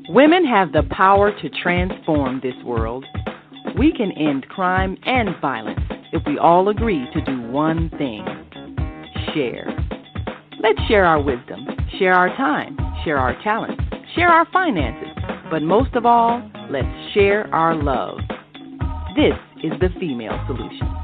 Women have the power to transform this world. We can end crime and violence if we all agree to do one thing: share. Let's share our wisdom, share our time, share our talents, share our finances, but most of all, let's share our love. This is the Female Solution.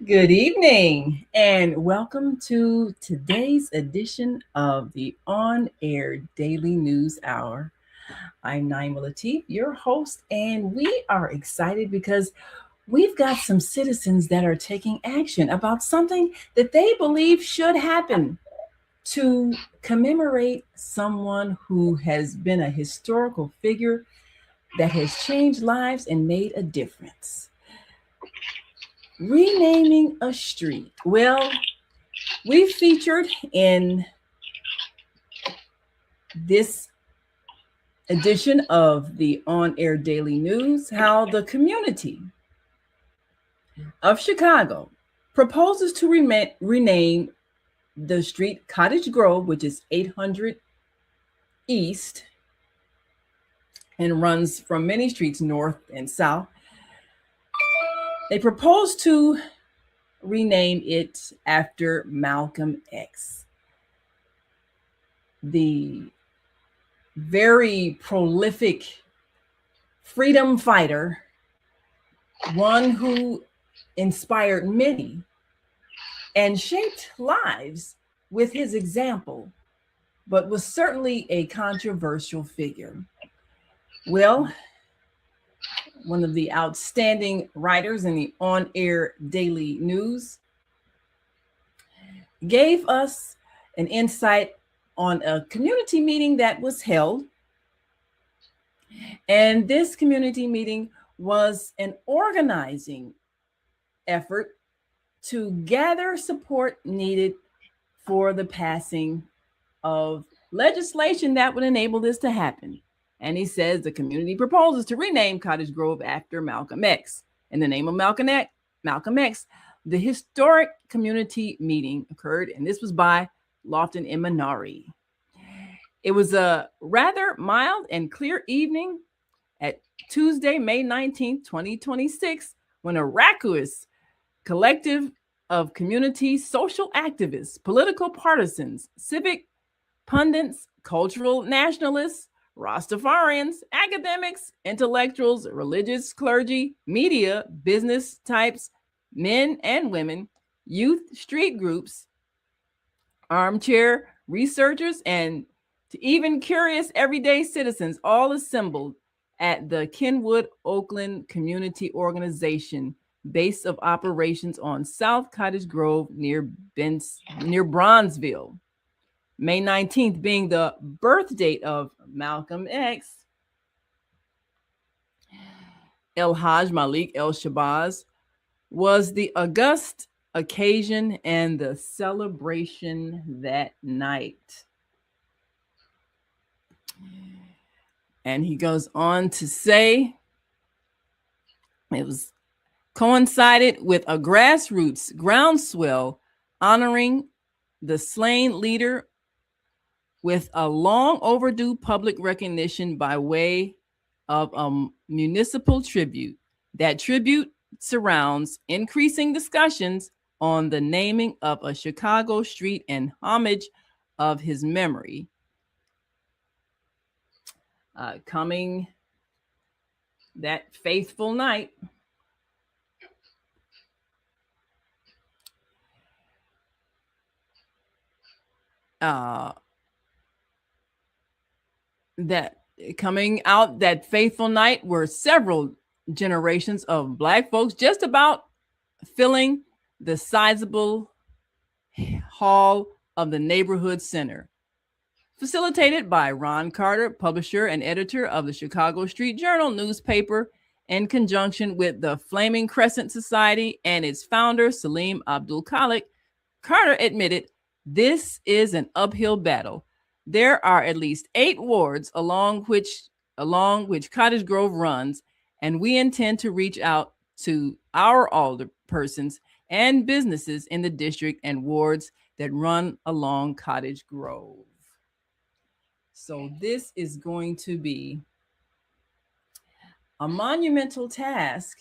Good evening and welcome to today's edition of the On Air Daily News Hour. I'm Naima Latif, your host, and we are excited because we've got some citizens that are taking action about something that they believe should happen to commemorate someone who has been a historical figure that has changed lives and made a difference. Renaming a street. Well, we featured in this edition of the On Air Daily News how the community of Chicago proposes to rename the street Cottage Grove, which is 800 East and runs from many streets north and south. They propose to rename it after Malcolm X, the very prolific freedom fighter, one who inspired many and shaped lives with his example, but was certainly a controversial figure. Well, one of the outstanding writers in the On Air Daily News gave us an insight on a community meeting that was held. And this community meeting was an organizing effort to gather support needed for the passing of legislation that would enable this to happen. And he says the community proposes to rename Cottage Grove after Malcolm X. In the name of Malcolm X, the historic community meeting occurred, and this was by Lofton and Minari. It was a rather mild and clear evening at Tuesday, May 19th, 2026, when a raucous collective of community social activists, political partisans, civic pundits, cultural nationalists, Rastafarians, academics, intellectuals, religious clergy, media, business types, men and women, youth, street groups, armchair researchers, and to even curious everyday citizens all assembled at the Kenwood Oakland Community Organization base of operations on South Cottage Grove near Bronzeville. May 19th being the birth date of Malcolm X, El Haj Malik El Shabazz was the august occasion and the celebration that night. And he goes on to say it was coincided with a grassroots groundswell honoring the slain leader with a long overdue public recognition by way of a municipal tribute. That tribute surrounds increasing discussions on the naming of a Chicago street in homage of his memory. coming that faithful night, uh, that coming out that faithful night were several generations of Black folks just about filling the sizable hall of the neighborhood center. Facilitated by Ron Carter, publisher and editor of the Chicago Street Journal newspaper, in conjunction with the Flaming Crescent Society and its founder, Salim Abdul Khalik, Carter admitted, "This is an uphill battle. There are at least 8 wards along which Cottage Grove runs, and we intend to reach out to our alder persons and businesses in the district and wards that run along Cottage Grove." So this is going to be a monumental task,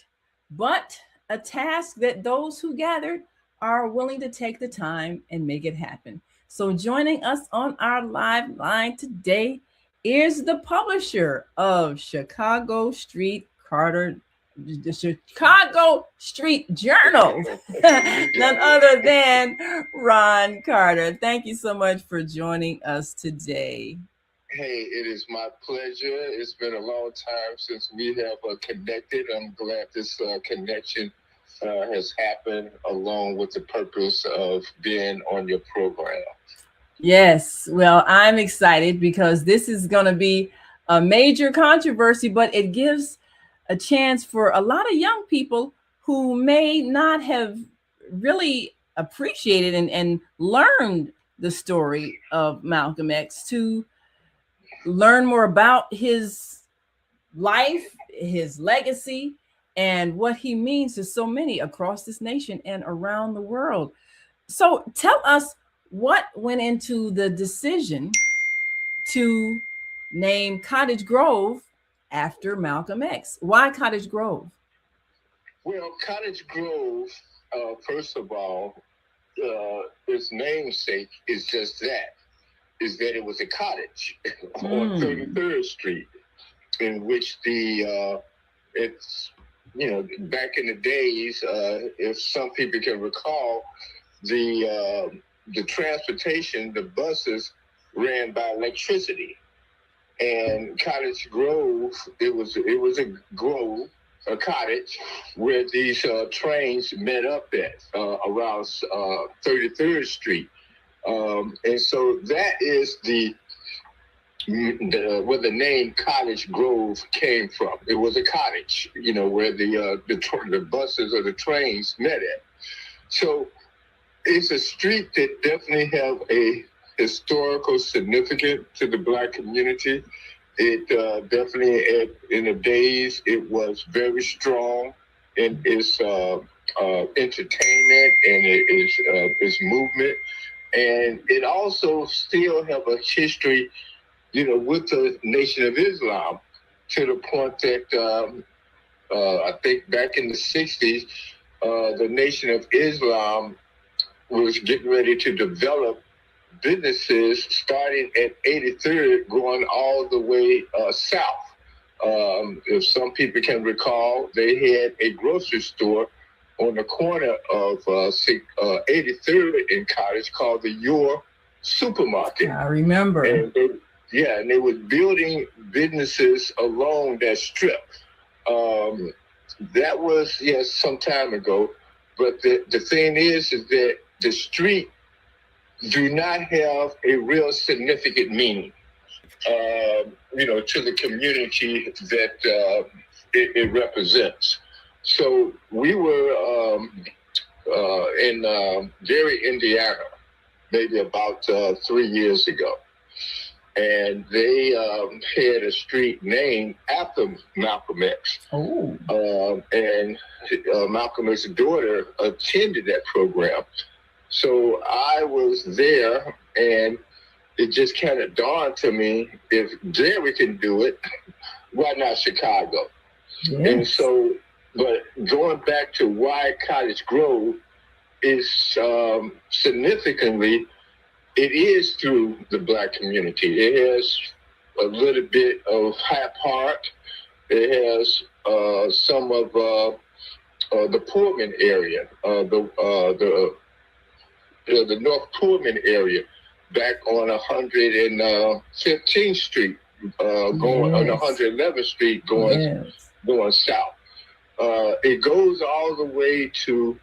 but a task that those who gathered are willing to take the time and make it happen. So joining us on our live line today is the publisher of Chicago Street Carter, the Chicago Street Journal, none other than Ron Carter. Thank you so much for joining us today. Hey, it is my pleasure. It's been a long time since we have connected. I'm glad this connection has happened along with the purpose of being on your program. Yes, well, I'm excited because this is going to be a major controversy, but it gives a chance for a lot of young people who may not have really appreciated and learned the story of Malcolm X to learn more about his life, his legacy, and what he means to so many across this nation and around the world. So tell us what went into the decision to name Cottage Grove after Malcolm X. Why Cottage Grove? Well, Cottage Grove, first of all, its namesake is just that, is that it was a cottage on 33rd Street, in which it's, back in the days, if some people can recall, the transportation, the buses ran by electricity. And Cottage Grove, it was a grove, a cottage, where these trains met up at around 33rd Street. And so that is where the name Cottage Grove came from. It was a cottage, where the buses or the trains met at. So it's a street that definitely have a historical significance to the Black community. It definitely, in the days, it was very strong in its entertainment and its movement. And it also still have a history, with the Nation of Islam, to the point that I think back in the 60s, the Nation of Islam was getting ready to develop businesses starting at 83rd, going all the way south. If some people can recall, they had a grocery store on the corner of 83rd in Cottage called the Your Supermarket. I remember. And they were building businesses along that strip. That was, some time ago. But the thing is that the street do not have a real significant meaning, to the community that it represents. So we were in Gary, Indiana, maybe about 3 years ago. And they had a street named after Malcolm X. Oh. And Malcolm X's daughter attended that program. So I was there, and it just kind of dawned to me, if Jerry can do it, why not Chicago? Yes. And so, but going back to why Cottage Grove is significantly, it is through the Black community. It has a little bit of Hyde Park. It has some of the Pullman area, the North Pullman area, back on 115th Street, going on 111th Street, going south. It goes all the way to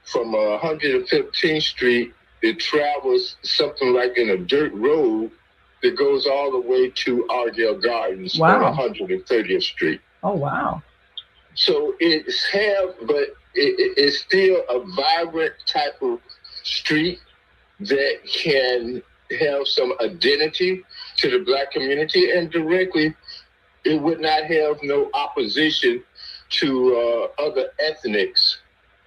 from 115th Street. It travels something like in a dirt road that goes all the way to Argyle Gardens on 130th Street. Oh, wow. So it's it's still a vibrant type of street that can have some identity to the Black community, and directly it would not have no opposition to other ethnics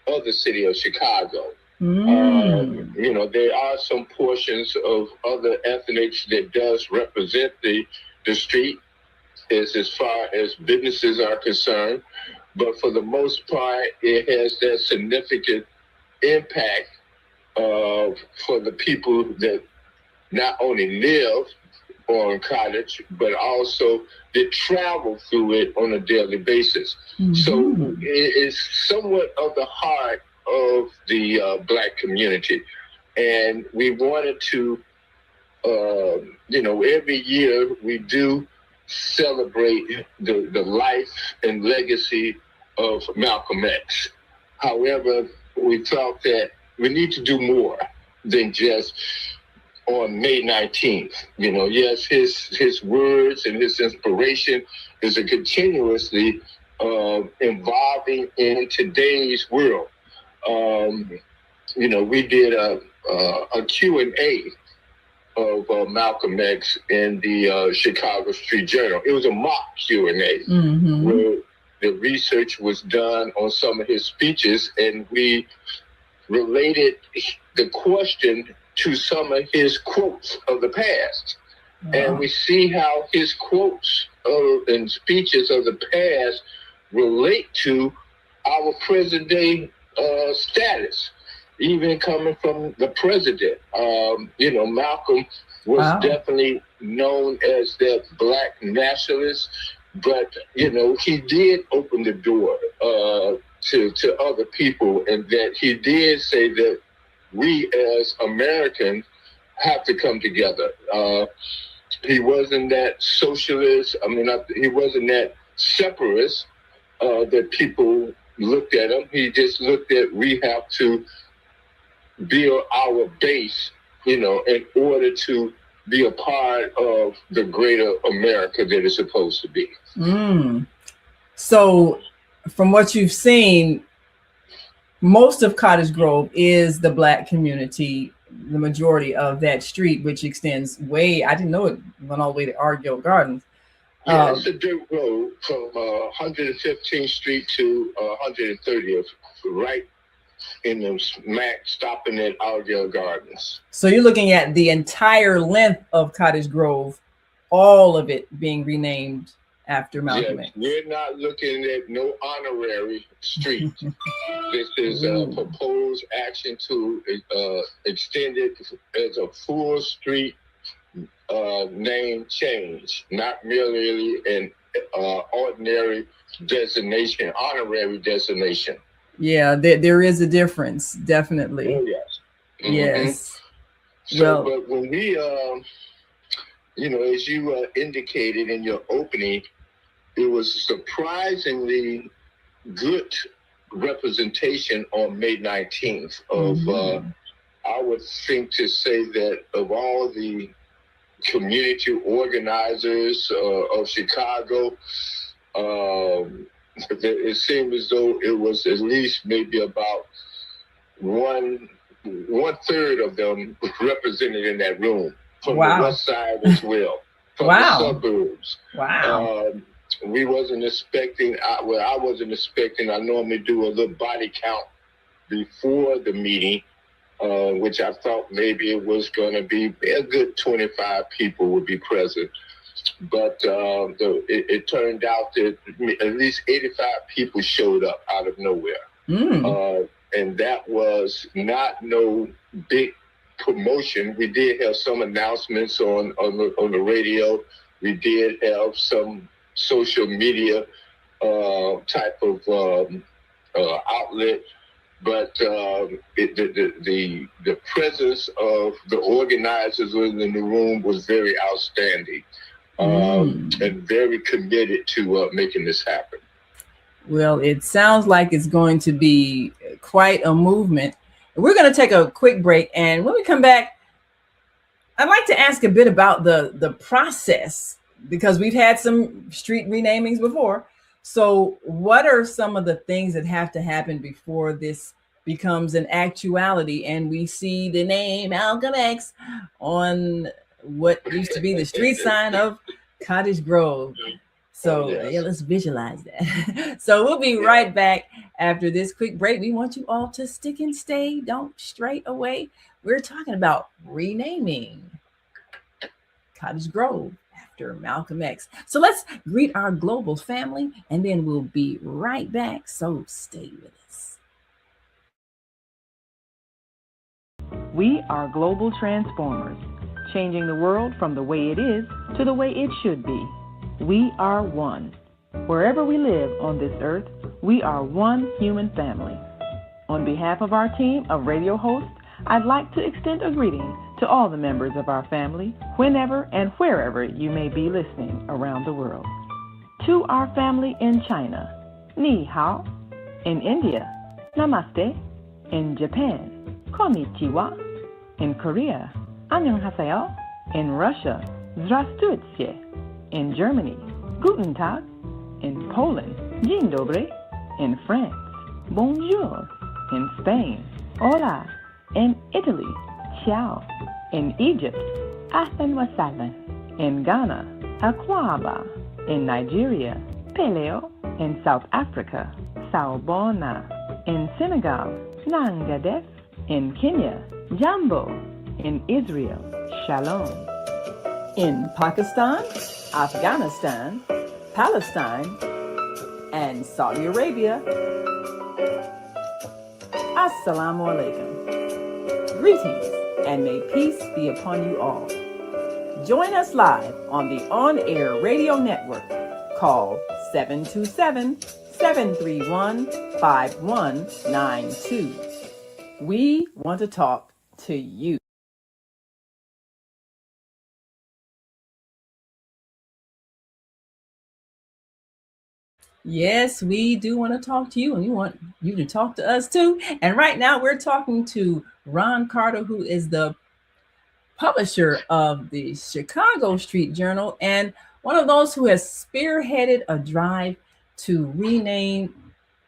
of the city of Chicago. There are some portions of other ethnics that does represent the street as far as businesses are concerned, but for the most part, it has that significant impact for the people that not only live on Cottage, but also that travel through it on a daily basis. So it is somewhat of the heart of the Black community. And we wanted to, every year we do celebrate the life and legacy of Malcolm X. However, we thought that we need to do more than just on May 19th. Yes, his words and his inspiration is a continuously evolving in today's world. We did a Q&A of Malcolm X in the Chicago Street Journal. It was a mock Q&A where the research was done on some of his speeches, and we related the question to some of his quotes of the past. And we see how his quotes and speeches of the past relate to our present day status, even coming from the president. Malcolm was definitely known as that Black nationalist, but he did open the door to other people, and that he did say that we as Americans have to come together. He wasn't that socialist. He wasn't that separatist that people looked at him. He just looked at we have to build our base, in order to be a part of the greater America that it's supposed to be. So from what you've seen, most of Cottage Grove is the Black community, the majority of that street, which extends way, I didn't know it went all the way to Argyle Gardens. Yeah, it's a dirt road from 115th Street to 130th, right in the smack, stopping at Argyle Gardens. So you're looking at the entire length of Cottage Grove, all of it being renamed after Malcolm X. We're not looking at no honorary street. This is a proposed action to extend it as a full street name change, not merely an ordinary designation, honorary designation. Yeah, there is a difference, definitely. Oh, yes. Yes. So, but when we, as you indicated in your opening, it was surprisingly good representation on May 19th of, I would think to say that of all the community organizers of Chicago, it seemed as though it was at least maybe about one third of them represented in that room from the west side as well, from the suburbs. We wasn't expecting, I wasn't expecting, I normally do a little body count before the meeting, which I thought maybe it was going to be a good 25 people would be present. But it turned out that at least 85 people showed up out of nowhere. And that was not no big promotion. We did have some announcements on the radio We did have some social media type of outlet, but the presence of the organizers within the room was very outstanding, and very committed to making this happen. Well, it sounds like it's going to be quite a movement. We're going to take a quick break, and when we come back, I'd like to ask a bit about the process, because we've had some street renamings before. So what are some of the things that have to happen before this becomes an actuality and we see the name Malcolm X on what used to be the street sign of Cottage Grove? So yeah, let's visualize that. So we'll be right back after this quick break. We want you all to stick and stay. Don't stray away. We're talking about renaming Cottage Grove after Malcolm X. So let's greet our global family, and then we'll be right back. So stay with us. We are global transformers, changing the world from the way it is to the way it should be. We are one. Wherever we live on this earth, we are one human family. On behalf of our team of radio hosts, I'd like to extend a greeting to all the members of our family, whenever and wherever you may be listening around the world. To our family in China, Ni Hao. In India, Namaste. In Japan, Konnichiwa. In Korea, Annyeonghaseyo. In Russia, Здравствуйте. In Germany, Guten Tag. In Poland, Dzień dobry. In France, Bonjour. In Spain, Hola. In Italy, Ciao. In Egypt, Ahlan wa sahlan. In Ghana, Akwaba. In Nigeria, Peleo. In South Africa, Sawubona. In Senegal, Nangadef. In Kenya, Jambo. In Israel, Shalom. In Pakistan, Afghanistan, Palestine, and Saudi Arabia, Assalamu alaikum. Greetings, and may peace be upon you all. Join us live on the on-air radio network called 727-731-5192. We want to talk to you. Yes, we do want to talk to you, and we want you to talk to us too. And right now we're talking to Ron Carter, who is the publisher of the Chicago Street Journal and one of those who has spearheaded a drive to rename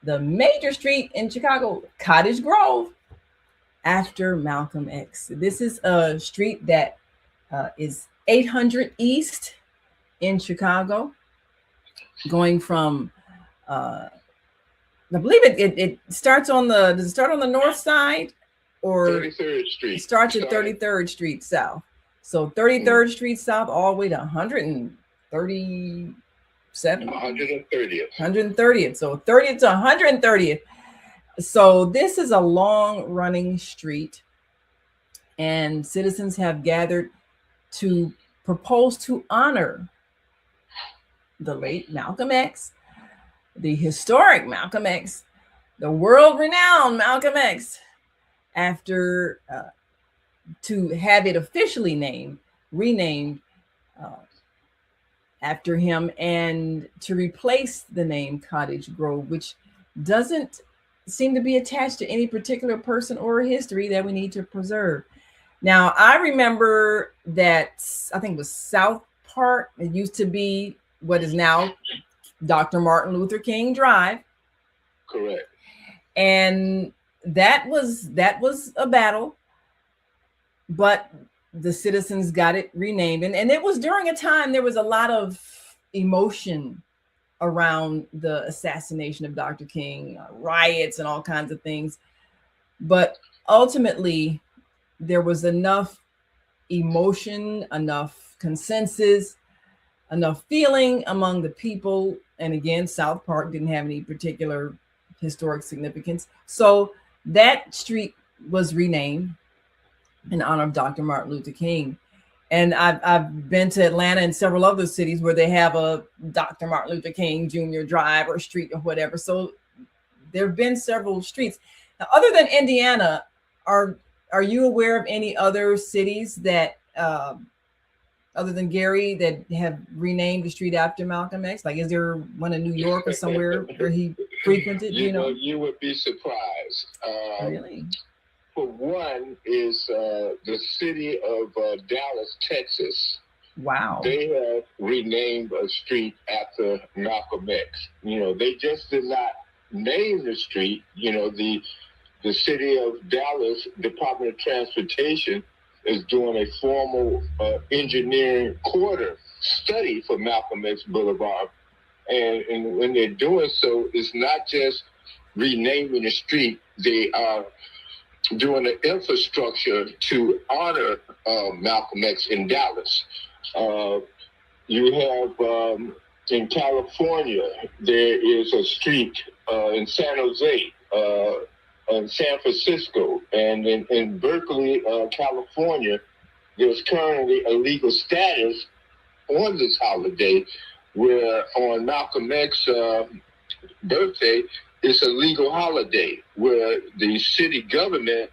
the major street in Chicago, Cottage Grove, after Malcolm X. This is a street that is 800 East in Chicago, going from I believe it starts on the, does it start on the north side, or 33rd Street? It starts at 33rd Street South. So 33rd Street South all the way to 137th. 130th. 130th. So 30th to 130th. So this is a long running street, and citizens have gathered to propose to honor the late Malcolm X, the historic Malcolm X, the world-renowned Malcolm X, after to have it officially renamed after him, and to replace the name Cottage Grove, which doesn't seem to be attached to any particular person or history that we need to preserve. Now, I remember that, I think it was South Park. It used to be what is now Dr. Martin Luther King Drive. Correct. And that was a battle, but the citizens got it renamed. And it was during a time there was a lot of emotion around the assassination of Dr. King, riots and all kinds of things. But ultimately, there was enough emotion, enough consensus, enough feeling among the people. And again, South Park didn't have any particular historic significance. So that street was renamed in honor of Dr. Martin Luther King. And I've been to Atlanta and several other cities where they have a Dr. Martin Luther King Jr. Drive or street or whatever. So there have been several streets. Now, other than Indiana, are you aware of any other cities that, other than Gary, that have renamed the street after Malcolm X? Like, is there one in New York or somewhere where he frequented? You know, you would be surprised. Really? For one is the city of Dallas, Texas. Wow. They have renamed a street after Malcolm X. You know, they just did not name the street. You know, the city of Dallas Department of Transportation is doing a formal engineering quarter study for Malcolm X Boulevard. And when they're doing so, it's not just renaming the street, they are doing the infrastructure to honor Malcolm X in Dallas. You have in California, there is a street in San Jose, in San Francisco, and in Berkeley, California, there's currently a legal status on this holiday where on Malcolm X's birthday, it's a legal holiday where the city government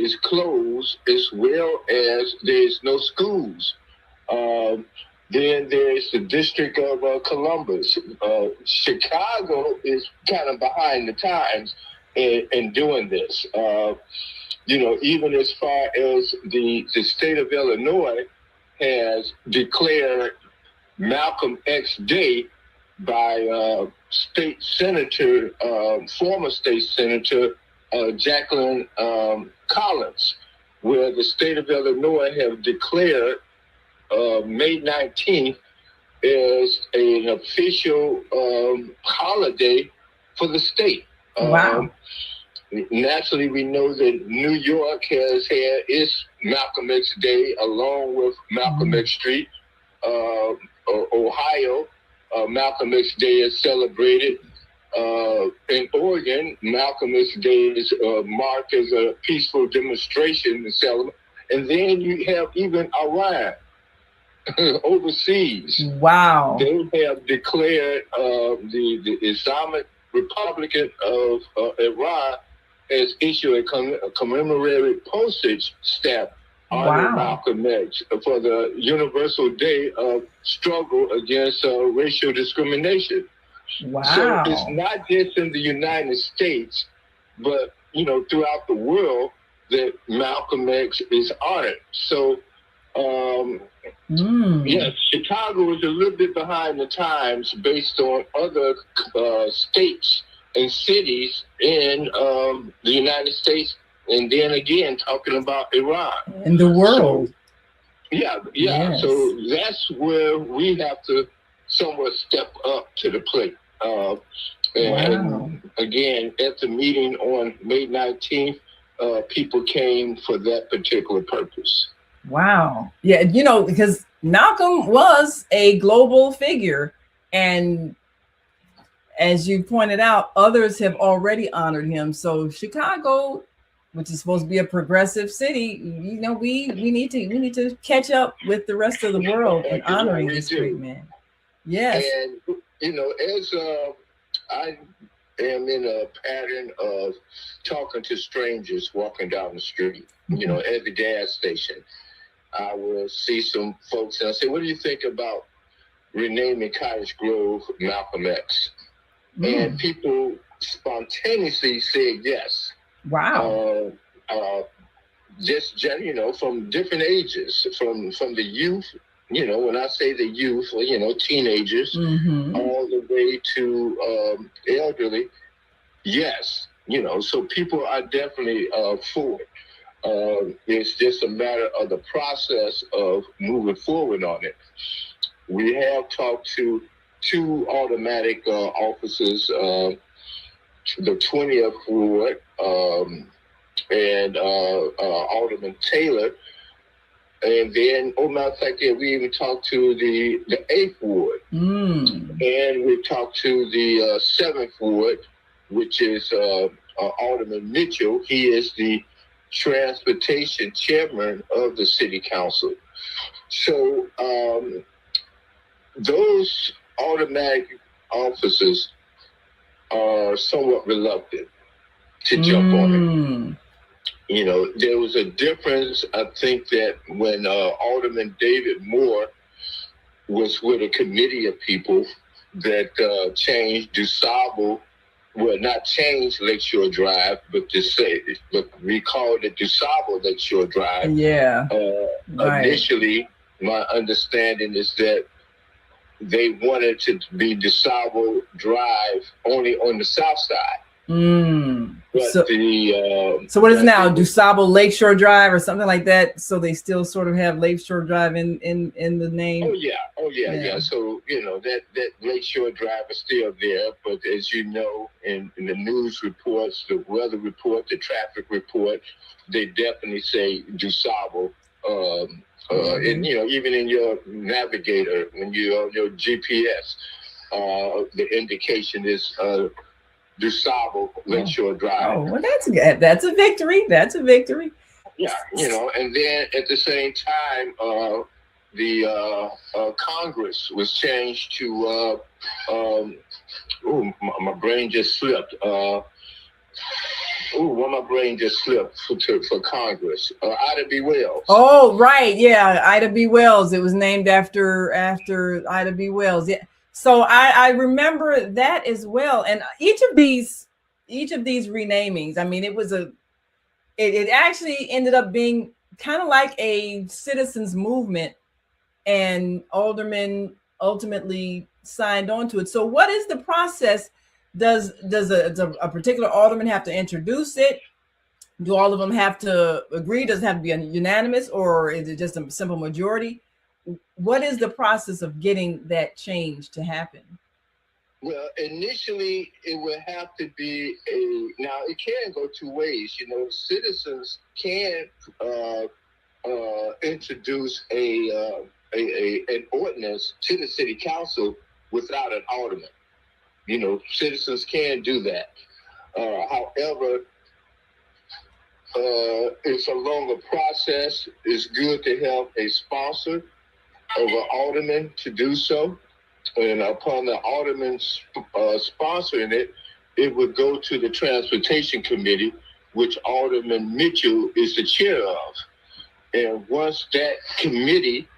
is closed as well as there's no schools. Then there's the District of Columbus. Chicago is kind of behind the times in doing this. You know, even as far as the state of Illinois has declared Malcolm X Day by state senator, former state senator Jacqueline Collins, where the state of Illinois have declared May 19th as an official holiday for the state. Wow. Naturally, we know that New York has had its Malcolm X Day along with Malcolm X Street. Ohio, Malcolm X Day is celebrated. In Oregon, Malcolm X Day is marked as a peaceful demonstration and celebration. And then you have even Iran overseas. Wow. They have declared the Islamic Republic of Iran has issued a commemorative postage stamp on Malcolm X for the Universal Day of Struggle Against Racial Discrimination. Wow. So it's not just in the United States, but, you know, throughout the world that Malcolm X is honored. So, yes, Chicago is a little bit behind the times based on other states and cities in the United States. And then again, talking about Iran. In the world. So, yes. So that's where we have to somewhat step up to the plate. And again, at the meeting on May 19th, people came for that particular purpose. Wow. Yeah, you know, because Malcolm was a global figure. And as you pointed out, others have already honored him. So Chicago, which is supposed to be a progressive city, you know, we need to catch up with the rest of the world in honoring this great man. Yes. And you know, as I am in a pattern of talking to strangers walking down the street, you know, at the gas station, I will see some folks and I say, "What do you think about renaming Cottage Grove Malcolm X?" And people spontaneously said yes. Wow. Just, you know, from different ages, from the youth, you know, when I say the youth, you know, teenagers, all the way to elderly, yes, you know, so people are definitely for it. It's just a matter of the process of moving forward on it. We have talked to 2 automatic officers, the 20th Ward and Alderman Taylor. And then, matter of fact, we even talked to the 8th Ward. And we talked to the 7th Ward, which is Alderman Mitchell. He is the transportation chairman of the city council. So those automatic officers are somewhat reluctant to jump on it. You know, there was a difference. I think that when Alderman David Moore was with a committee of people that changed DuSable, well, not changed Lakeshore Drive, but recalled it DuSable Lakeshore Drive. Yeah. Right. Initially, my understanding is that they wanted to be DuSable Drive only on the south side. But so what is it now? DuSable Lakeshore Drive or something like that? So they still sort of have Lakeshore Drive in the name? Oh yeah. So, you know, that Lakeshore Drive is still there. But as you know, in the news reports, the weather report, the traffic report, they definitely say DuSable. And, you know, even in your navigator, when you're on your GPS, the indication is DuSable Lakeshore Drive. Oh, well, that's good. That's a victory. Yeah, you know, and then at the same time, the Congress was changed to, my brain just slipped. My brain just slipped for Congress. Ida B. Wells. Oh, right. Yeah, Ida B. Wells. It was named after Ida B. Wells. Yeah. So I remember that as well. And each of these renamings, I mean, it actually ended up being kind of like a citizens movement, and aldermen ultimately signed on to it. So what is the process? Does a particular alderman have to introduce it? Do all of them have to agree? Does it have to be unanimous, or is it just a simple majority? What is the process of getting that change to happen? Well, initially it would have to be now it can go two ways. You know, citizens can introduce an ordinance to the city council without an alderman. You know, citizens can do that. However, it's a longer process. It's good to have a sponsor of an alderman to do so. And upon the alderman sponsoring it, it would go to the Transportation Committee, which Alderman Mitchell is the chair of. And once that committee,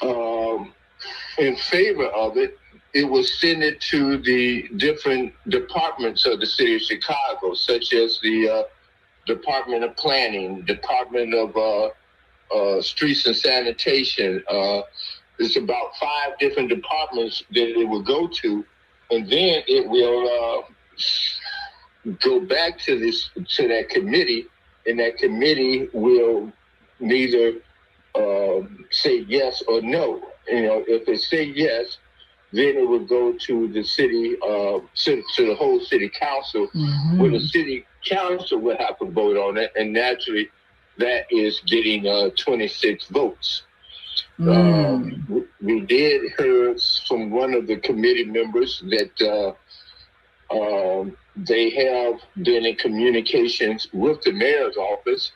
in favor of it, it will send it to the different departments of the city of Chicago, such as the Department of Planning, Department of Streets and Sanitation. There's about 5 different departments that it will go to, and then it will go back to that committee, and that committee will neither say yes or no. You know, if they say yes, then it would go to the city, to the whole city council, where the city council will have to vote on it, and naturally, that is getting 26 votes. We did hear from one of the committee members that they have been in communications with the mayor's office,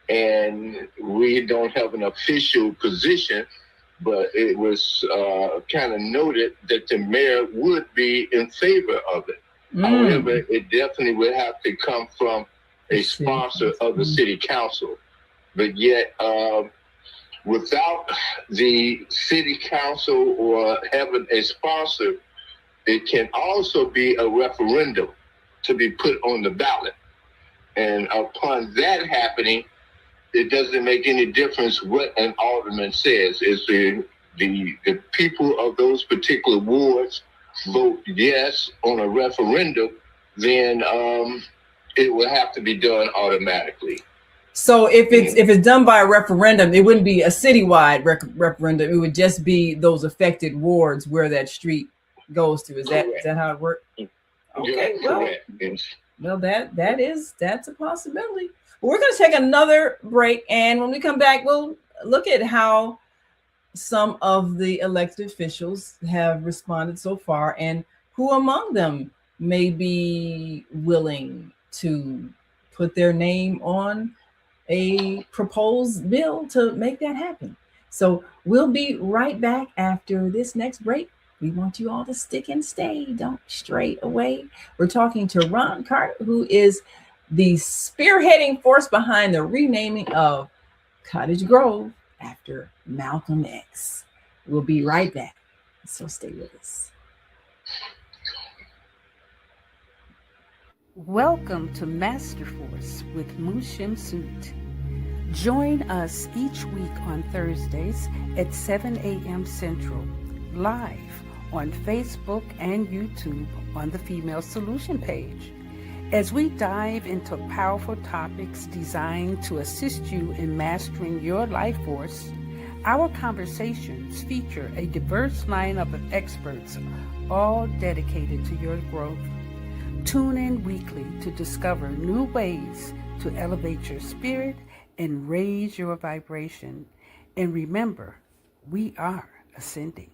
and we don't have an official position, but it was kind of noted that the mayor would be in favor of it. However, it definitely would have to come from a sponsor of the city council. But yet, without the city council or having a sponsor, it can also be a referendum to be put on the ballot. And upon that happening, it doesn't make any difference what an alderman says. If the people of those particular wards vote yes on a referendum, then it will have to be done automatically. So if it's done by a referendum, it wouldn't be a citywide referendum. It would just be those affected wards where that street goes to. Is that how it works? Okay, well, that's a possibility. We're going to take another break, and when we come back, we'll look at how some of the elected officials have responded so far, and who among them may be willing to put their name on a proposed bill to make that happen. So we'll be right back after this next break. We want you all to stick and stay. Don't stray away. We're talking to Ron Carter, who is the spearheading force behind the renaming of Cottage Grove after Malcolm X. We'll be right back. So stay with us. Welcome to Master Force with Mushim Suit. Join us each week on Thursdays at 7 a.m. Central, live on Facebook and YouTube on the Female Solution page, as we dive into powerful topics designed to assist you in mastering your life force. Our conversations feature a diverse lineup of experts, all dedicated to your growth. Tune in weekly to discover new ways to elevate your spirit and raise your vibration. And remember, we are ascending.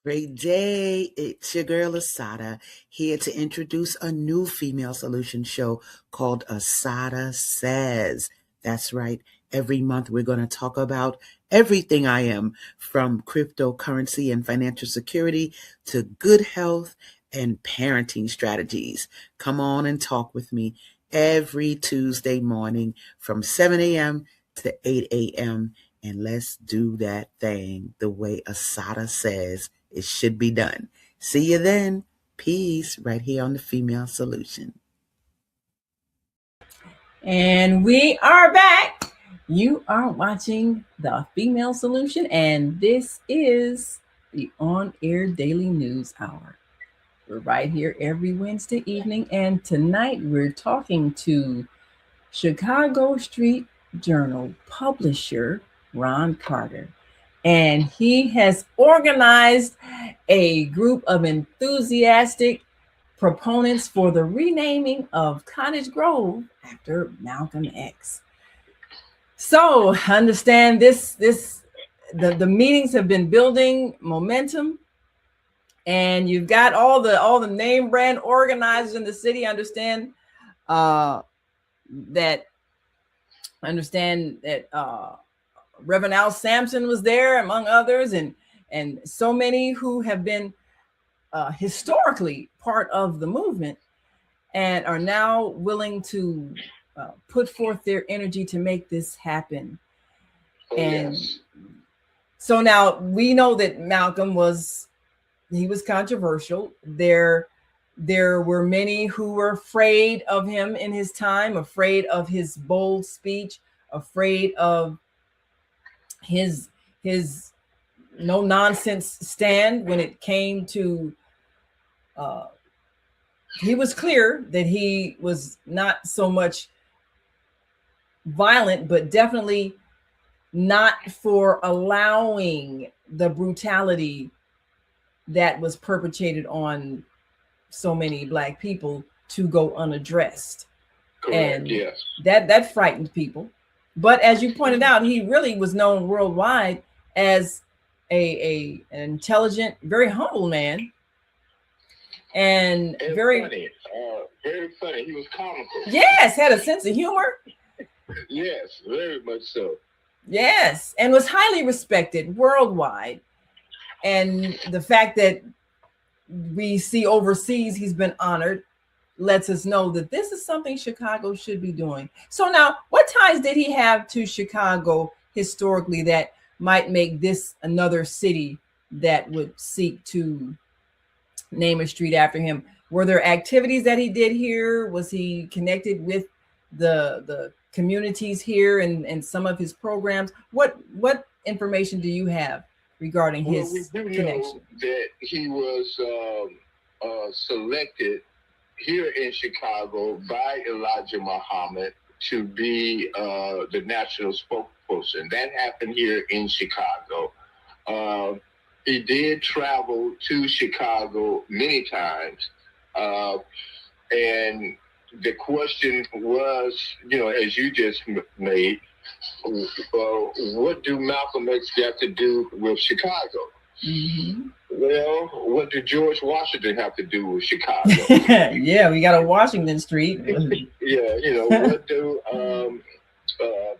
Great day. It's your girl Asada here to introduce a new female solution show called Asada Says. That's right. Every month we're going to talk about everything I am, from cryptocurrency and financial security to good health and parenting strategies. Come on and talk with me every Tuesday morning from 7 a.m. to 8 a.m. And let's do that thing the way Asada says it should be done. See you then. Peace, right here on the Female Solution. And we are back. You are watching the Female Solution, and this is the on-air daily news hour. We're right here every Wednesday evening, and tonight we're talking to Chicago Street Journal publisher Ron Carter. And he has organized a group of enthusiastic proponents for the renaming of Cottage Grove after Malcolm X. So understand the meetings have been building momentum, and you've got all the name brand organizers in the city. Understand that Reverend Al Sampson was there, among others, and so many who have been historically part of the movement and are now willing to put forth their energy to make this happen. And yes. So now we know that Malcolm was controversial. There were many who were afraid of him in his time, afraid of his bold speech, afraid of his no nonsense stand when it came to he was clear that he was not so much violent, but definitely not for allowing the brutality that was perpetrated on so many Black people to go unaddressed. Correct, and yes, that frightened people. But as you pointed out, he really was known worldwide as an intelligent, very humble man, and very funny. Very funny. He was comical. Yes, had a sense of humor. Yes, very much so. Yes, and was highly respected worldwide. And the fact that we see overseas he's been honored lets us know that this is something Chicago should be doing. So now, what ties did he have to Chicago historically that might make this another city that would seek to name a street after him? Were there activities that he did here? Was he connected with the communities here and some of his programs? What information do you have regarding his connection? Know that he was selected here in Chicago by Elijah Muhammad to be the national spokesperson. That happened here in Chicago. He did travel to Chicago many times. And the question was, as you just made, what do Malcolm X got to do with Chicago? Mm-hmm. Well, what did George Washington have to do with Chicago? Yeah, we got a Washington Street. Yeah, what do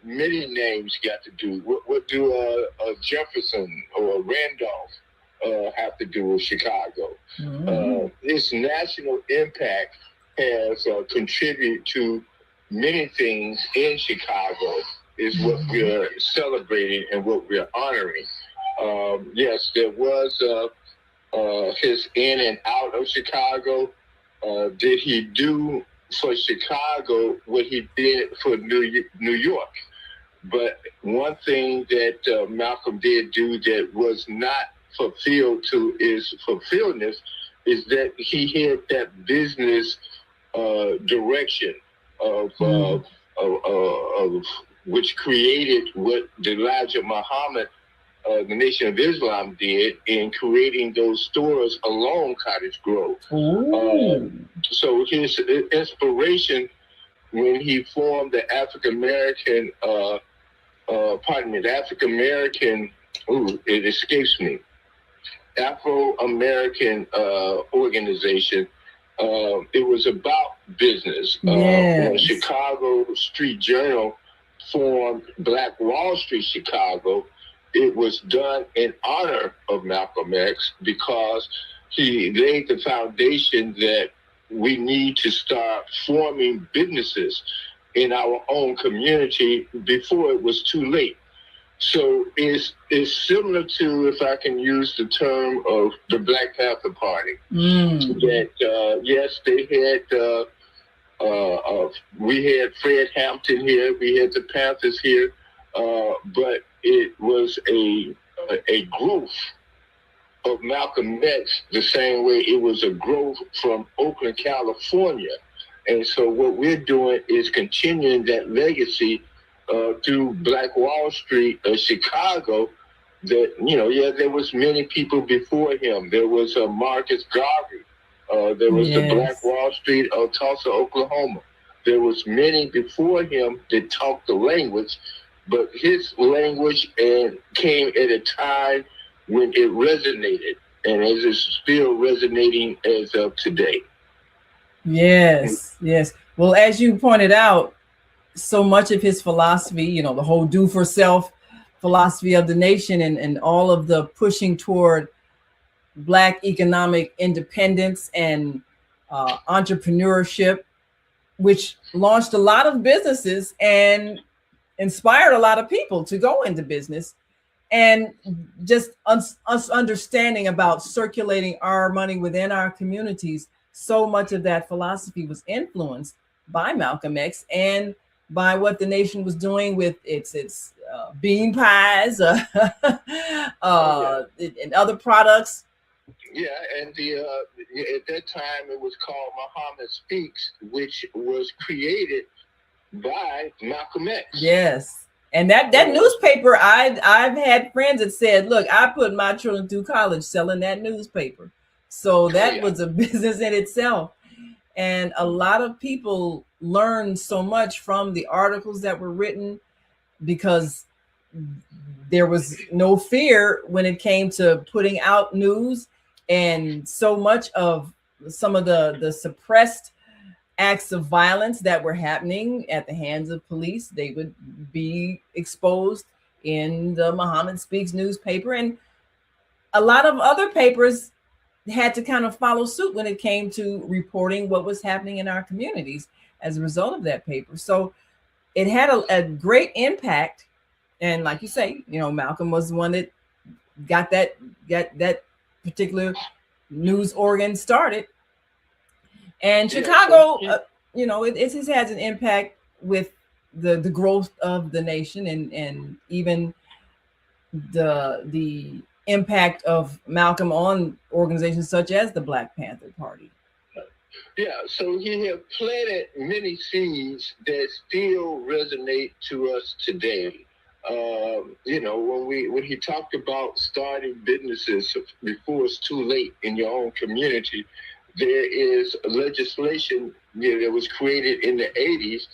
many names got to do. What do Jefferson or Randolph have to do with Chicago? Its national impact has contributed to many things in Chicago, is what we're celebrating and what we're honoring. Yes, there was his in and out of Chicago. Did he do for Chicago what he did for New York? But one thing that Malcolm did do that was not fulfilled to his fulfillment is that he had that business direction of which created what Elijah Muhammad, the Nation of Islam, did in creating those stores along Cottage Grove. So his inspiration when he formed the African-American, it escapes me, Afro-American organization, it was about business. When Chicago Street Journal formed Black Wall Street Chicago, it was done in honor of Malcolm X because he laid the foundation that we need to start forming businesses in our own community before it was too late. So it's similar to, if I can use the term of the Black Panther Party, that yes, they had, we had Fred Hampton here, we had the Panthers here, but it was a growth of Malcolm X the same way it was a growth from Oakland, California. And so what we're doing is continuing that legacy through Black Wall Street, Chicago, that, there was many people before him. There was Marcus Garvey. There was the Black Wall Street of Tulsa, Oklahoma. There was many before him that talked the language, but his language came at a time when it resonated, and as it's still resonating as of today. Yes. Well, as you pointed out, so much of his philosophy, the whole do for self philosophy of the nation and all of the pushing toward Black economic independence and entrepreneurship, which launched a lot of businesses and inspired a lot of people to go into business. And just us understanding about circulating our money within our communities, so much of that philosophy was influenced by Malcolm X and by what the nation was doing with its bean pies and other products. Yeah, and at that time it was called Muhammad Speaks, which was created by Malcolm X. Yes. And that newspaper, I've had friends that said, look, I put my children through college selling that newspaper. So that was a business in itself. And a lot of people learned so much from the articles that were written because there was no fear when it came to putting out news. And so much of some of the suppressed acts of violence that were happening at the hands of police, they would be exposed in the Muhammad Speaks newspaper. And a lot of other papers had to kind of follow suit when it came to reporting what was happening in our communities as a result of that paper. So it had a great impact. And like you say, Malcolm was the one that got that particular news organ started. And Chicago, it has an impact with the growth of the nation and even the impact of Malcolm on organizations such as the Black Panther Party. Yeah, so he had planted many seeds that still resonate to us today. When he talked about starting businesses before it's too late in your own community, there is legislation that was created in the 80s,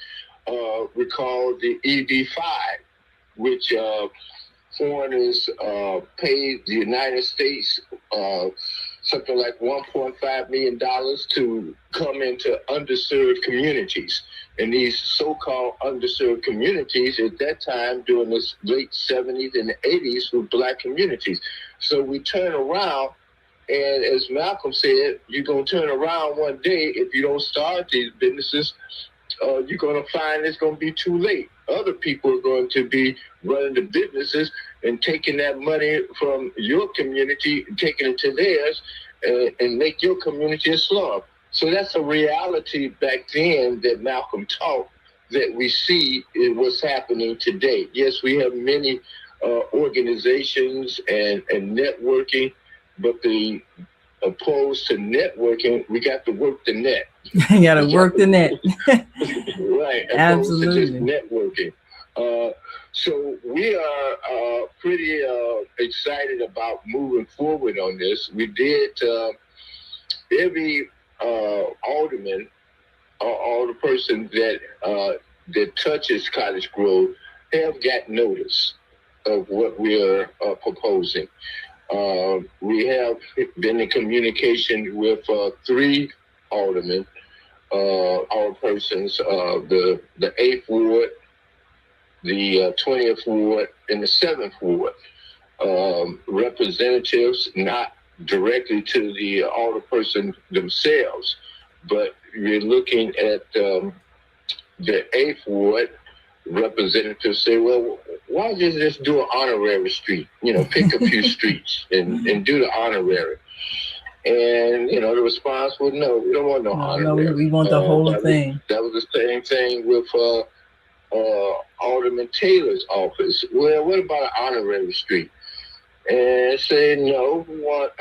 we call the EB-5, which foreigners paid the United States something like $1.5 million to come into underserved communities. And these so-called underserved communities at that time during the late 70s and 80s were Black communities. So we turn around, and as Malcolm said, you're going to turn around one day if you don't start these businesses. You're going to find it's going to be too late. Other people are going to be running the businesses and taking that money from your community and taking it to theirs and make your community a slum. So that's a reality back then that Malcolm taught that we see in what's happening today. Yes, we have many organizations and networking, but opposed to networking, we got to work the net. You got to work the net. Right. Absolutely. Opposed to just networking. So we are pretty excited about moving forward on this. We did every alderman or the person that touches Cottage Grove have got notice of what we are proposing. We have been in communication with 3 aldermen, our persons, the 8th Ward, the 20th Ward, and the 7th Ward. Representatives, not directly to the alderperson themselves, but we're looking at the 8th Ward. Representatives say, well, why don't you just do an honorary street? Pick a few streets and do the honorary. And, the response was, no, we don't want no honorary. No, we want the whole thing. That was the same thing with Alderman Taylor's office. Well, what about an honorary street? And say, no, we want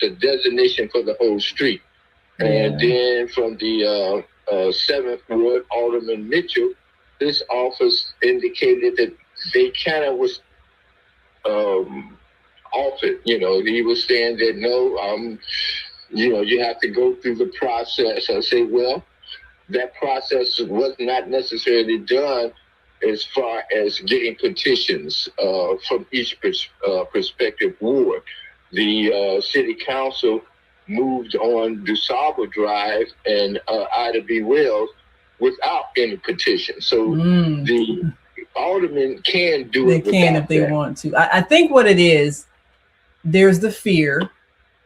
the designation for the whole street. Yeah. And then from the 7th Ward, Alderman Mitchell, this office indicated that they kind of was off it. He was saying that no, you have to go through the process. I say, well, that process was not necessarily done as far as getting petitions from each prospective ward. The city council moved on DuSable Drive and Ida B. Wells without any petition. So the aldermen can do it. They can if they want to. I think what it is, there's the fear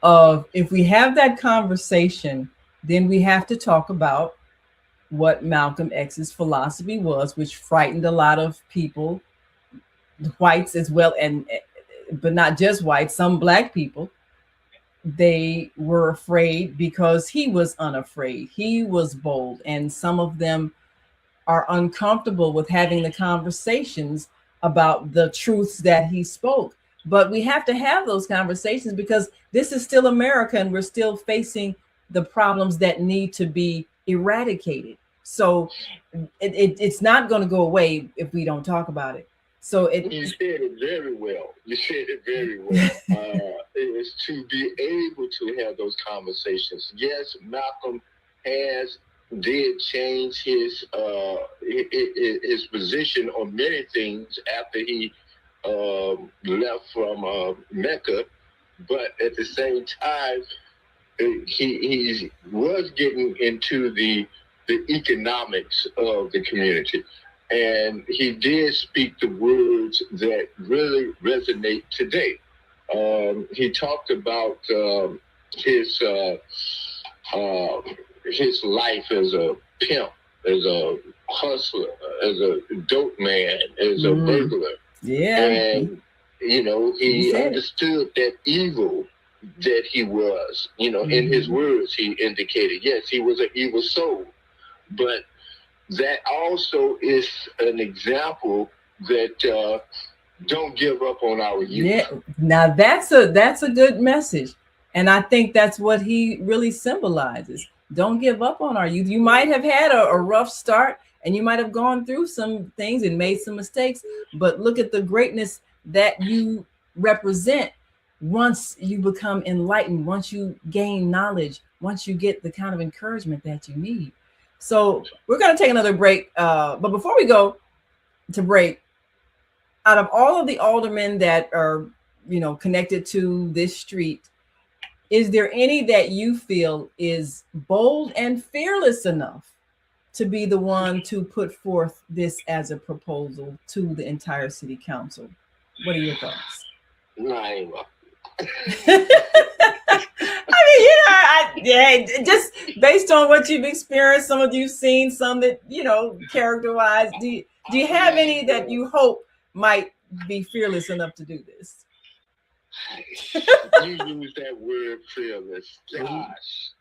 of if we have that conversation, then we have to talk about what Malcolm X's philosophy was, which frightened a lot of people, whites as well, but not just whites, some Black people. They were afraid because he was unafraid. He was bold, and some of them are uncomfortable with having the conversations about the truths that he spoke. But we have to have those conversations because this is still America, and we're still facing the problems that need to be eradicated. So it's not going to go away if we don't talk about it. So you said it very well. Is to be able to have those conversations. Yes, Malcolm did change his position on many things after he left from Mecca, but at the same time, he was getting into the economics of the community. And he did speak the words that really resonate today. He talked about his life as a pimp, as a hustler, as a dope man, as a burglar. Yeah. And, he understood that evil that he was, in his words, he indicated, yes, he was an evil soul. But that also is an example that don't give up on our youth. Yeah, now that's a good message. And I think that's what he really symbolizes. Don't give up on our youth. You might have had a rough start and you might have gone through some things and made some mistakes, but look at the greatness that you represent once you become enlightened, once you gain knowledge, once you get the kind of encouragement that you need. So we're going to take another break. But before we go to break, out of all of the aldermen that are connected to this street, is there any that you feel is bold and fearless enough to be the one to put forth this as a proposal to the entire city council? What are your thoughts? Naima. I mean, just based on what you've experienced, some of you've seen, some that, character-wise, do you have any that you hope might be fearless enough to do this? You use that word fearless. Gosh.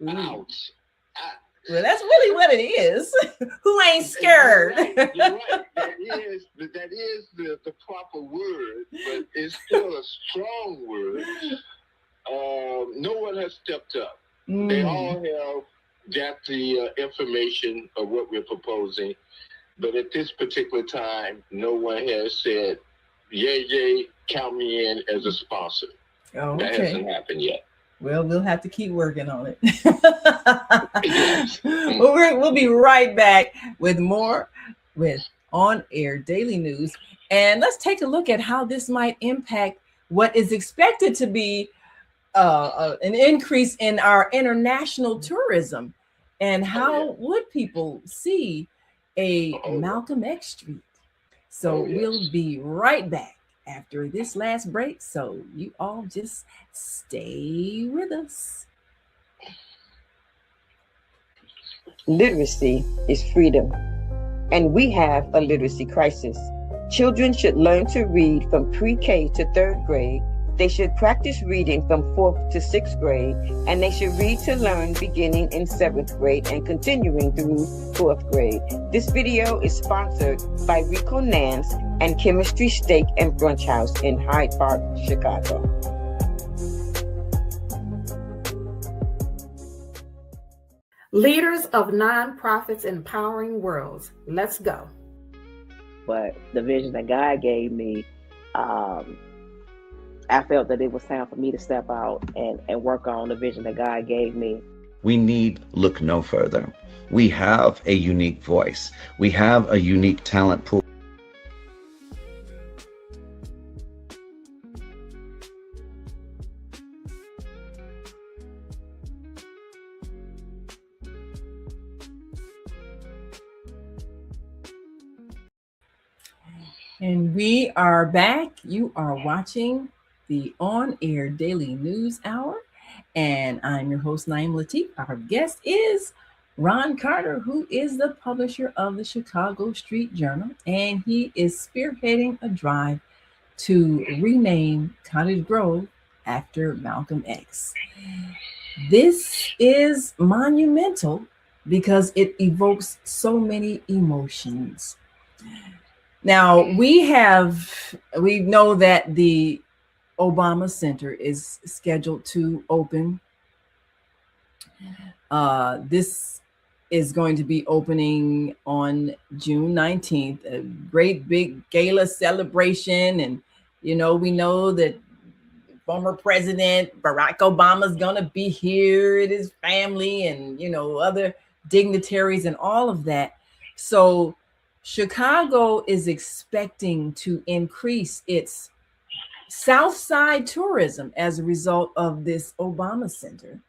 Ouch. Well, that's really what it is. Who ain't scared? You're right. That is the proper word, but it's still a strong word. No one has stepped up. They all have got the information of what we're proposing, but at this particular time, no one has said, yay, count me in as a sponsor. Oh, okay. That hasn't happened yet. Well, we'll have to keep working on it. Yes. Well, we'll be right back with more with On Air Daily News. And let's take a look at how this might impact what is expected to be an increase in our international tourism. And how would people see a Malcolm X Street? So we'll be right back after this last break, so you all just stay with us. Literacy is freedom, and we have a literacy crisis. Children should learn to read from pre-K to 3rd grade. They should practice reading from 4th to 6th grade, and they should read to learn beginning in 7th grade and continuing through 4th grade. This video is sponsored by Rico Nance and Chemistry Steak and Brunch House in Hyde Park, Chicago. Leaders of nonprofits empowering worlds. Let's go. But the vision that God gave me, I felt that it was time for me to step out and work on the vision that God gave me. We need look no further. We have a unique voice. We have a unique talent pool. And we are back. You are watching the On Air Daily News Hour. And I'm your host, Naim Latif. Our guest is Ron Carter, who is the publisher of the Chicago Street Journal. And he is spearheading a drive to rename Cottage Grove after Malcolm X. This is monumental because it evokes so many emotions. Now, we know that the Obama Center is scheduled to open. This is going to be opening on June 19th, a great big gala celebration. And, we know that former President Barack Obama is going to be here and his family and, other dignitaries and all of that. So Chicago is expecting to increase its South Side tourism as a result of this Obama Center.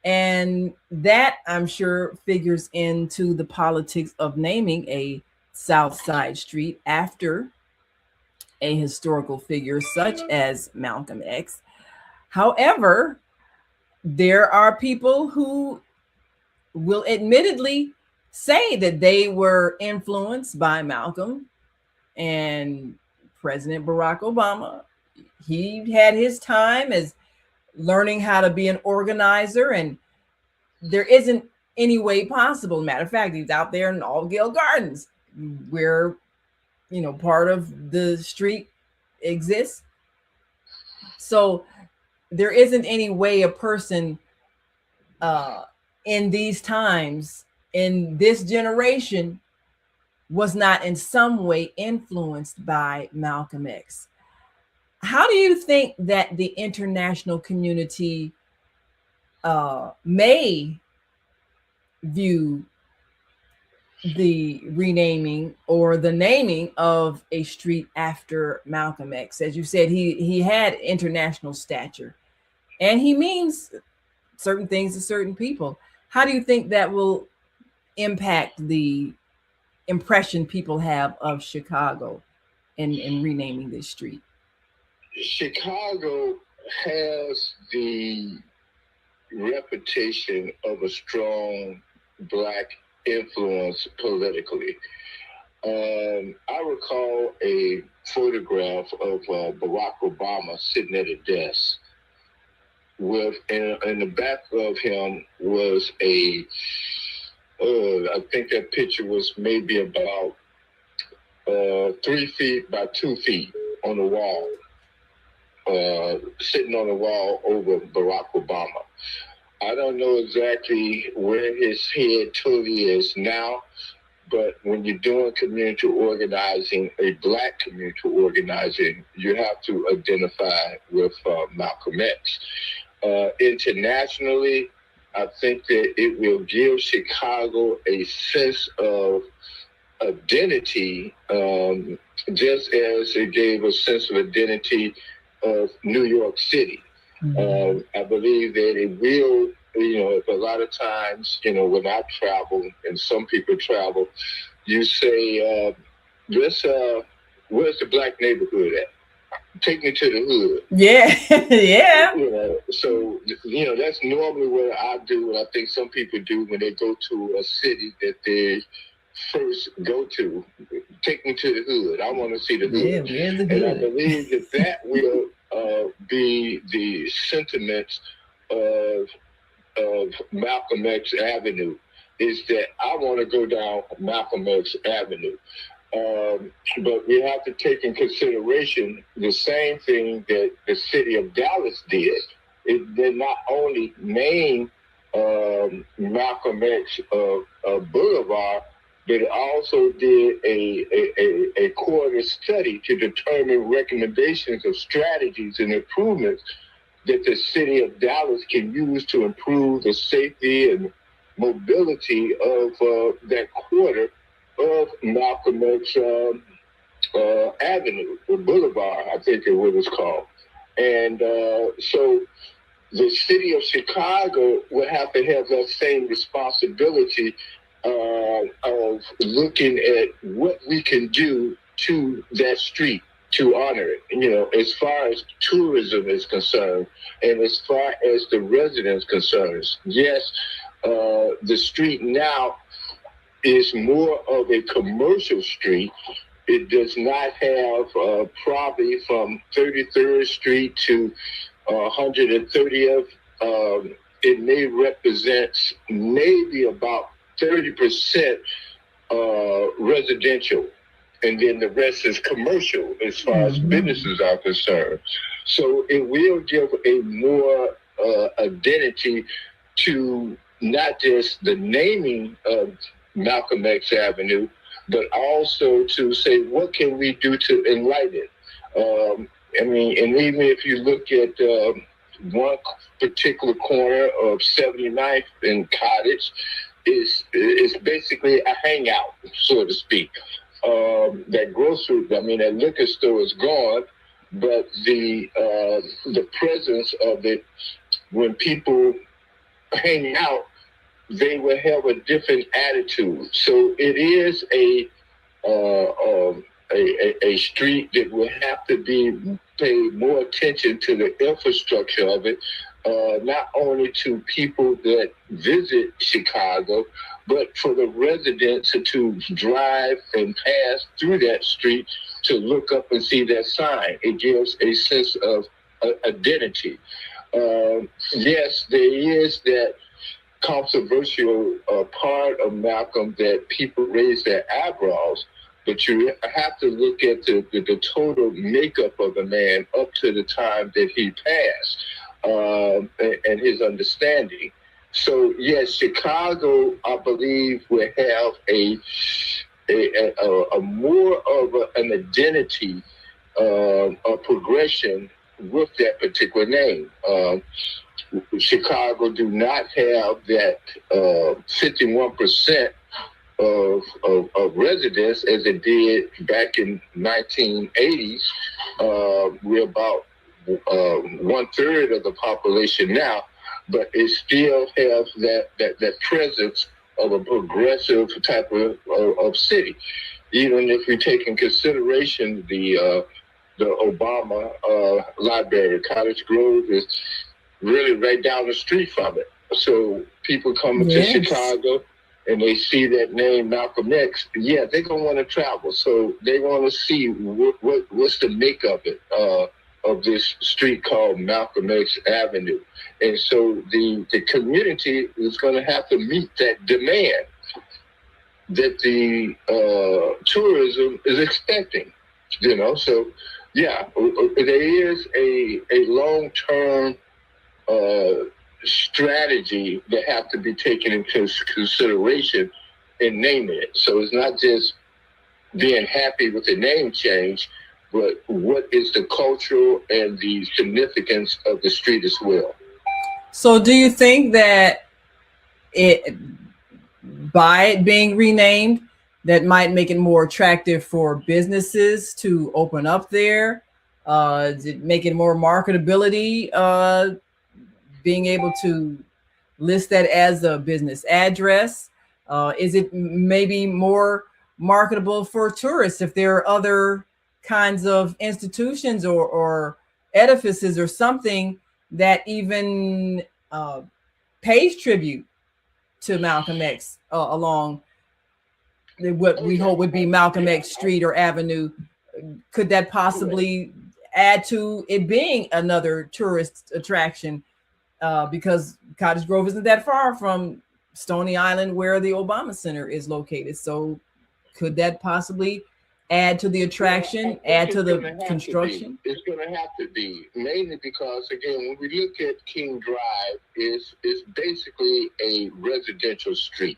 And that, I'm sure, figures into the politics of naming a South Side street after a historical figure such as Malcolm X. However, there are people who will admittedly say that they were influenced by Malcolm and President Barack Obama. He had his time as learning how to be an organizer, and there isn't any way possible. Matter of fact, he's out there in Altgeld Gardens where, part of the street exists. So there isn't any way a person in these times, in this generation, was not in some way influenced by Malcolm X. How do you think that the international community may view the renaming or the naming of a street after Malcolm X. As you said, he had international stature, and he means certain things to certain people. How do you think that will impact the impression people have of Chicago in renaming this street? Chicago has the reputation of a strong Black influence politically. I recall a photograph of Barack Obama sitting at a desk with, in the back of him was I think that picture was maybe about 3 feet by 2 feet on the wall, sitting on the wall over Barack Obama. I don't know exactly where his head totally is now, but when you're doing community organizing, a Black community organizing, you have to identify with Malcolm X. Internationally, I think that it will give Chicago a sense of identity, just as it gave a sense of identity of New York City. I believe that it will, a lot of times, when I travel and some people travel, you say, where's the Black neighborhood at? Take me to the hood. Yeah, yeah. So, that's normally what I do, and I think some people do when they go to a city that they first go to. Take me to the hood. I want to see the hood. Yeah, where's the And I hood? believe that will be the sentiment of Malcolm X Avenue, is that I want to go down Malcolm X Avenue. But we have to take in consideration the same thing that the city of Dallas did. It did not only name Malcolm X Boulevard, but it also did a quarter study to determine recommendations of strategies and improvements that the city of Dallas can use to improve the safety and mobility of that quarter of Malcolm X Avenue, or Boulevard, I think is what it's called. And so the city of Chicago will have to have that same responsibility of looking at what we can do to that street to honor it, as far as tourism is concerned and as far as the residents concerned. Yes, the street now is more of a commercial street. It does not have probably from 33rd Street to 130th. It may represent maybe about 30% residential, and then the rest is commercial as far as businesses are concerned. So it will give a more identity to not just the naming of Malcolm X Avenue, but also to say, what can we do to enlighten it? And even if you look at one particular corner of 79th and Cottage, is basically a hangout, so to speak. That that liquor store is gone, but the presence of it, when people hang out, they will have a different attitude. So it is a street that will have to be paid more attention to the infrastructure of it, not only to people that visit Chicago, but for the residents to drive and pass through that street to look up and see that sign. It gives a sense of identity. Yes, there is that controversial part of Malcolm that people raise their eyebrows, but you have to look at the total makeup of the man up to the time that he passed, and his understanding. So yes, Chicago, I believe, will have a more of an identity, a progression with that particular name. Chicago do not have that 51% of residents as it did back in 1980s. We're about 1/3 of the population now, but it still has that presence of a progressive type of city. Even if we take in consideration the Obama library, Cottage Grove is really right down the street from it. So people coming to Chicago and they see that name Malcolm X, yeah, they're gonna want to travel. So they want to see what's the make of it, of this street called Malcolm X Avenue. And so the community is going to have to meet that demand that the tourism is expecting. So yeah, there is a long-term strategy that have to be taken into consideration in naming it. So it's not just being happy with the name change, but what is the cultural and the significance of the street as well. So do you think that by it being renamed, that might make it more attractive for businesses to open up there? Does it make it more marketability, being able to list that as a business address? Is it maybe more marketable for tourists if there are other kinds of institutions or edifices or something that even pays tribute to Malcolm X along what we hope would be Malcolm X Street or Avenue? Could that possibly add to it being another tourist attraction? Because Cottage Grove isn't that far from Stony Island, where the Obama Center is located. So could that possibly add to the attraction, add to the construction? It's going to have to be, mainly because, again, when we look at King Drive, it's basically a residential street.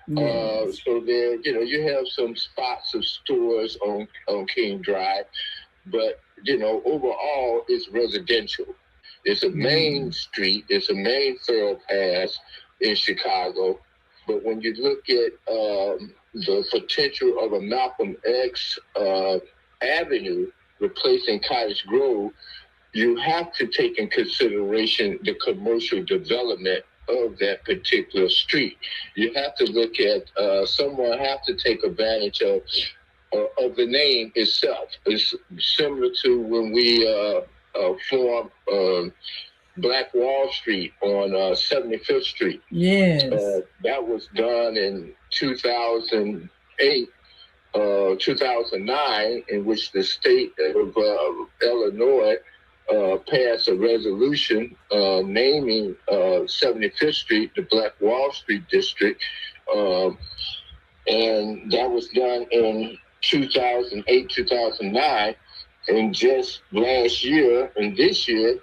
Yes. So there, you have some spots of stores on King Drive, but, overall, it's residential. It's a main street. It's a main thoroughpath in Chicago. But when you look at the potential of a Malcolm X Avenue replacing Cottage Grove, you have to take in consideration the commercial development of that particular street. You have to look at, someone have to take advantage of the name itself. It's similar to when we formed Black Wall Street on 75th Street. Yes. That was done in 2008, 2009, in which the state of Illinois passed a resolution naming 75th Street the Black Wall Street District. And that was done in 2008, 2009. And just last year and this year,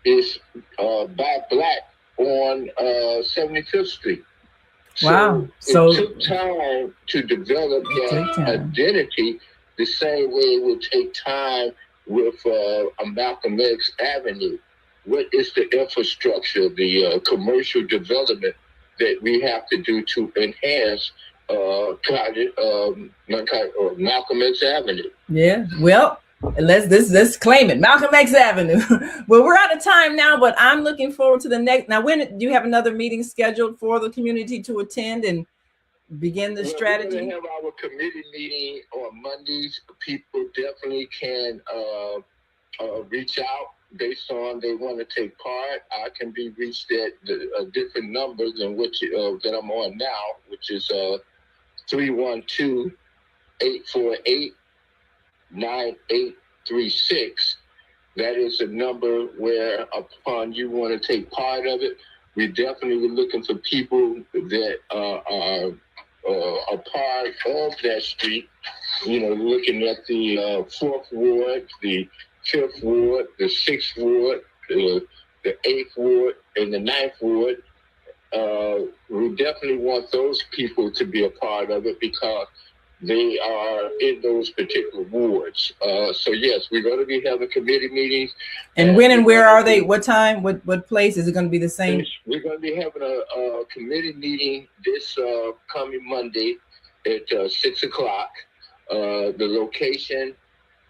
is by Black on 75th Street. Wow. So it took time to develop that identity the same way it would take time with a Malcolm X Avenue. What is the infrastructure, the commercial development that we have to do to enhance Malcolm X Avenue? Yeah, well, let's claim it, Malcolm X Avenue. Well, we're out of time now, but I'm looking forward to the next. Now, when do you have another meeting scheduled for the community to attend and begin the strategy? We're going to have our committee meeting on Mondays. People definitely can reach out based on they want to take part. I can be reached at different numbers than what that I'm on now, which is 312-848-9836. That is a number where, upon you want to take part of it, we definitely were looking for people that are a part of that street. Looking at the 4th Ward, the 5th Ward, the 6th Ward, the 8th Ward, and the 9th Ward. We definitely want those people to be a part of it because they are in those particular wards. So yes, we're going to be having committee meetings. And when and where are they? What time? What place? Is it going to be the same? We're going to be having a committee meeting this coming Monday at 6 o'clock. The location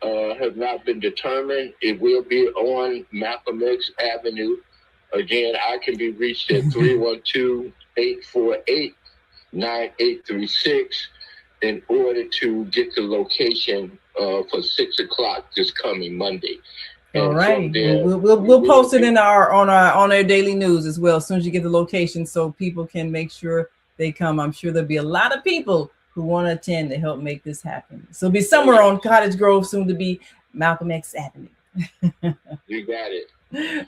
has not been determined. It will be on Malcolm X Avenue. Again, I can be reached at 312-848-9836 in order to get the location for 6 o'clock this coming Monday. All right, we'll post it in on our daily news as well as soon as you get the location, so people can make sure they come. I'm sure there'll be a lot of people who want to attend to help make this happen. So it'll be somewhere on Cottage Grove, soon to be Malcolm X Avenue. You got it.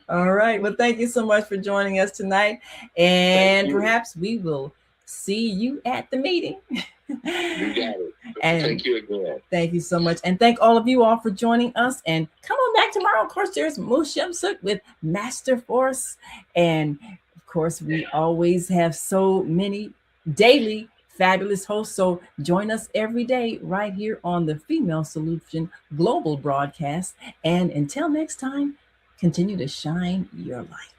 All right. Well, thank you so much for joining us tonight, and perhaps we will see you at the meeting. You got it. And thank you again. Thank you so much. And thank all of you all for joining us. And come on back tomorrow. Of course, there's Mushim Suk with Master Force. And of course, we always have so many daily fabulous hosts. So join us every day right here on the Female Solution Global Broadcast. And until next time, continue to shine your light.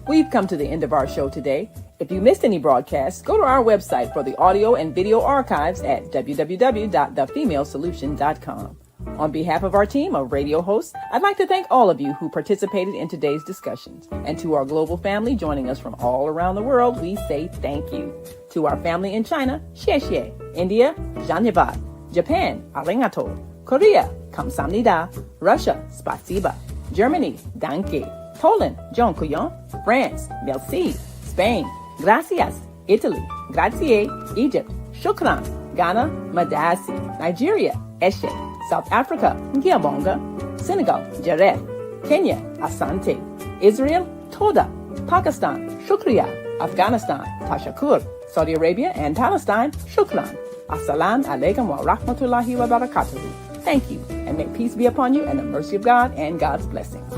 We've come to the end of our show today. If you missed any broadcasts, go to our website for the audio and video archives at www.thefemalesolution.com. On behalf of our team of radio hosts, I'd like to thank all of you who participated in today's discussions. And to our global family joining us from all around the world, we say thank you. To our family in China, xie xie. India, Dhanyavad. Japan, arigato. Korea, kamsamnida. Russia, spasiba. Germany, danke. Poland, dziękuję. France, merci. Spain, gracias. Italy, grazie. Egypt, shukran. Ghana, madasi. Nigeria, eshe. South Africa, ngiyabonga. Senegal, jaref. Kenya, asante. Israel, toda. Pakistan, shukriya. Afghanistan, tashakur. Saudi Arabia and Palestine, shukran. Assalamu alaikum wa rahmatullahi wa barakatuhu. Thank you, and may peace be upon you and the mercy of God and God's blessings.